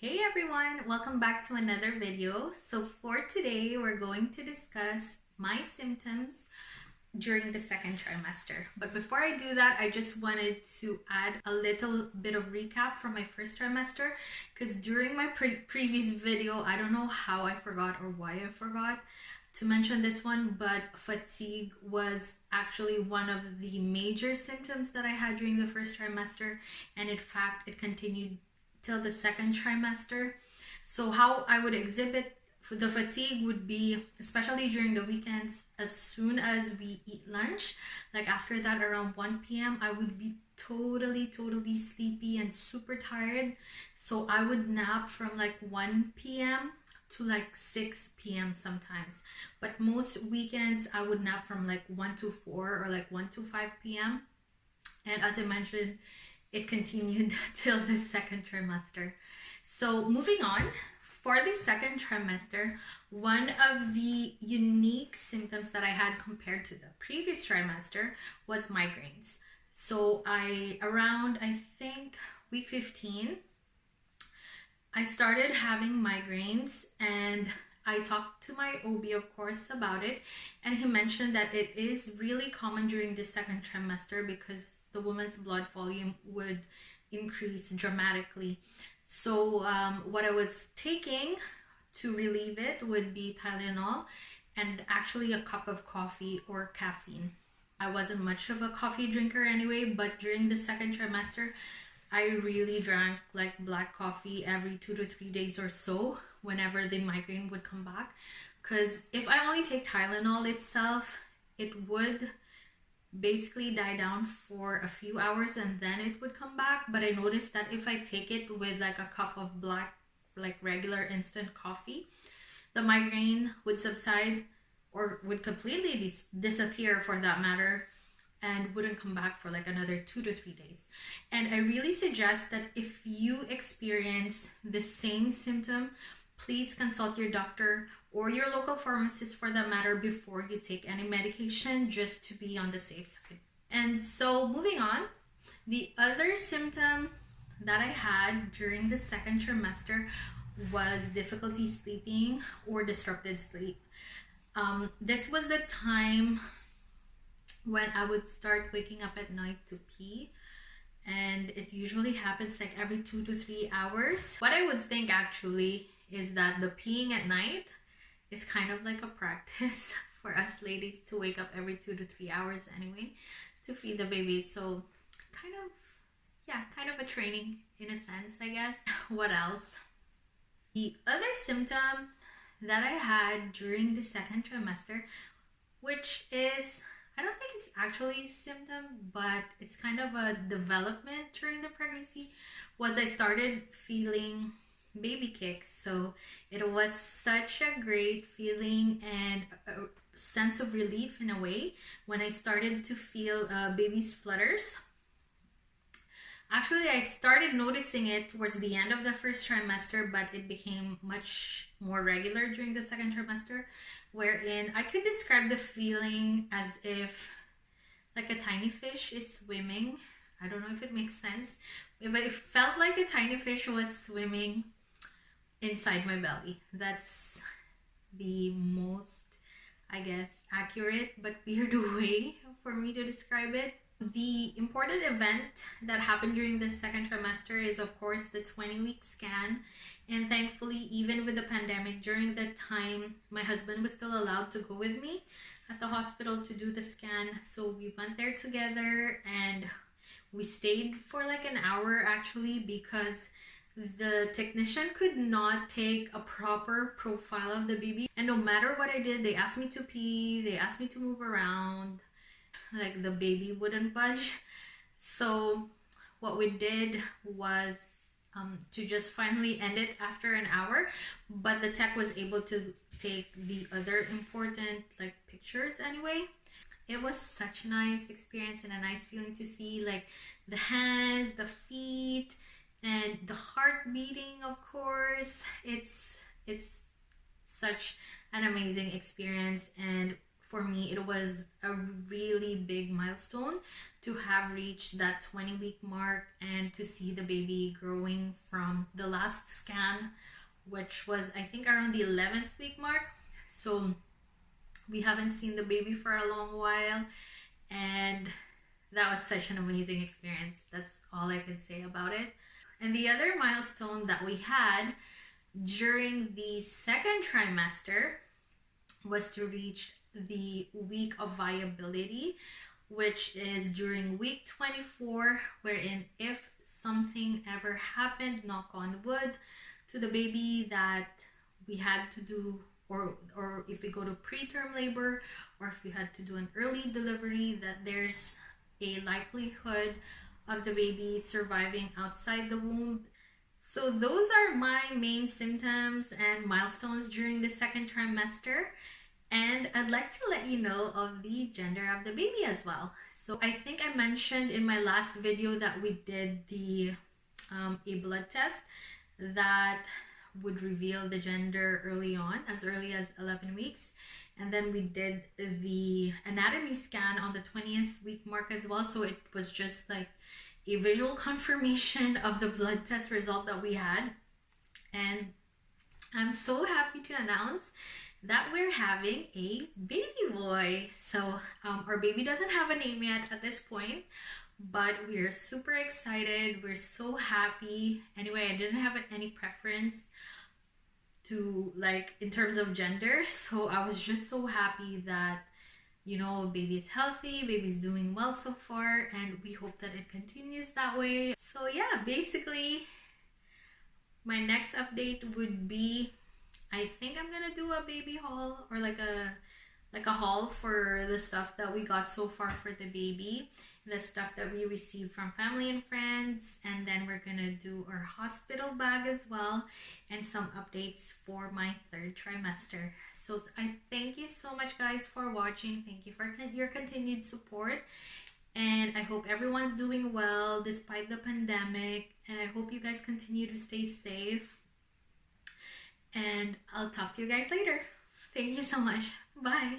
Hey everyone, welcome back to another video. So for today, we're going to discuss my symptoms during the second trimester. But before I do that, I just wanted to add a little bit of recap from my first trimester, because during my previous video, I don't know how I forgot or why I forgot to mention this one, but fatigue was actually one of the major symptoms that I had during the first trimester, and in fact it continued till the second trimester. So how I would exhibit the fatigue would be, especially during the weekends, as soon as we eat lunch, like after that around 1 p.m. I would be totally sleepy and super tired. So I would nap from like 1 p.m. to like 6 p.m. sometimes, but most weekends I would nap from like 1 to 4 or like 1 to 5 p.m. and as I mentioned, it continued till the second trimester. So moving on, for the second trimester, one of the unique symptoms that I had compared to the previous trimester was migraines. So around I think week 15, I started having migraines, and I talked to my OB, of course, about it, and he mentioned that it is really common during the second trimester because the woman's blood volume would increase dramatically. So what I was taking to relieve it would be Tylenol and actually a cup of coffee or caffeine. I wasn't much of a coffee drinker anyway, but during the second trimester, I really drank like black coffee every 2 to 3 days or so whenever the migraine would come back. Because if I only take Tylenol itself, it would basically die down for a few hours and then it would come back. But I noticed that if I take it with like a cup of black, like regular instant coffee, the migraine would subside or would completely disappear for that matter, and wouldn't come back for like another 2 to 3 days. And I really suggest that if you experience the same symptom, please consult your doctor or your local pharmacist for that matter before you take any medication, just to be on the safe side. And so moving on, the other symptom that I had during the second trimester was difficulty sleeping or disrupted sleep. This was the time when I would start waking up at night to pee, and it usually happens like every 2 to 3 hours. What I would think actually is that the peeing at night is kind of like a practice for us ladies to wake up every 2 to 3 hours anyway to feed the baby. So kind of a training in a sense, I guess. What else? The other symptom that I had during the second trimester, which is, I don't think it's actually a symptom, but it's kind of a development during the pregnancy, was I started feeling baby kicks. So it was such a great feeling and a sense of relief in a way when I started to feel baby's flutters. Actually, I started noticing it towards the end of the first trimester, but it became much more regular during the second trimester, wherein I could describe the feeling as if like a tiny fish is swimming. I don't know if it makes sense, but it felt like a tiny fish was swimming inside my belly. That's the most, I guess, accurate but weird way for me to describe it. The important event that happened during the second trimester is, of course, the 20-week scan. And thankfully, even with the pandemic, during that time, my husband was still allowed to go with me at the hospital to do the scan. So we went there together and we stayed for like an hour actually, because the technician could not take a proper profile of the baby. And no matter what I did, they asked me to pee, they asked me to move around, like the baby wouldn't budge. So what we did was to just finally end it after an hour, but the tech was able to take the other important like pictures anyway. It was such a nice experience and a nice feeling to see like the hands, the feet, and the heart beating, of course. It's such an amazing experience, and for me, it was a really big milestone to have reached that 20-week mark and to see the baby growing from the last scan, which was, I think, around the 11th week mark. So we haven't seen the baby for a long while, and that was such an amazing experience. That's all I could say about it. And the other milestone that we had during the second trimester was to reach the week of viability, which is during week 24, wherein if something ever happened, knock on wood, to the baby that we had to do, or if we go to preterm labor, or if we had to do an early delivery, that there's a likelihood of the baby surviving outside the womb. So those are my main symptoms and milestones during the second trimester. And I'd like to let you know of the gender of the baby as well. So I think I mentioned in my last video that we did the a blood test that would reveal the gender early on, as early as 11 weeks. And then we did the anatomy scan on the 20th week mark as well. So it was just like a visual confirmation of the blood test result that we had. And I'm so happy to announce that we're having a baby boy. So our baby doesn't have a name yet at this point, but we're super excited. We're so happy. Anyway, I didn't have any preference to, like, in terms of gender, so I was just so happy that, you know, baby is healthy, baby's doing well so far, and we hope that it continues that way. So yeah, basically my next update would be, I think I'm gonna do a baby haul, or like a haul for the stuff that we got so far for the baby, the stuff that we received from family and friends, and then we're gonna do our hospital bag as well, and some updates for my third trimester. So I thank you so much, guys, for watching. Thank you for your continued support, and I hope everyone's doing well despite the pandemic, and I hope you guys continue to stay safe, and I'll talk to you guys later. Thank you so much. Bye.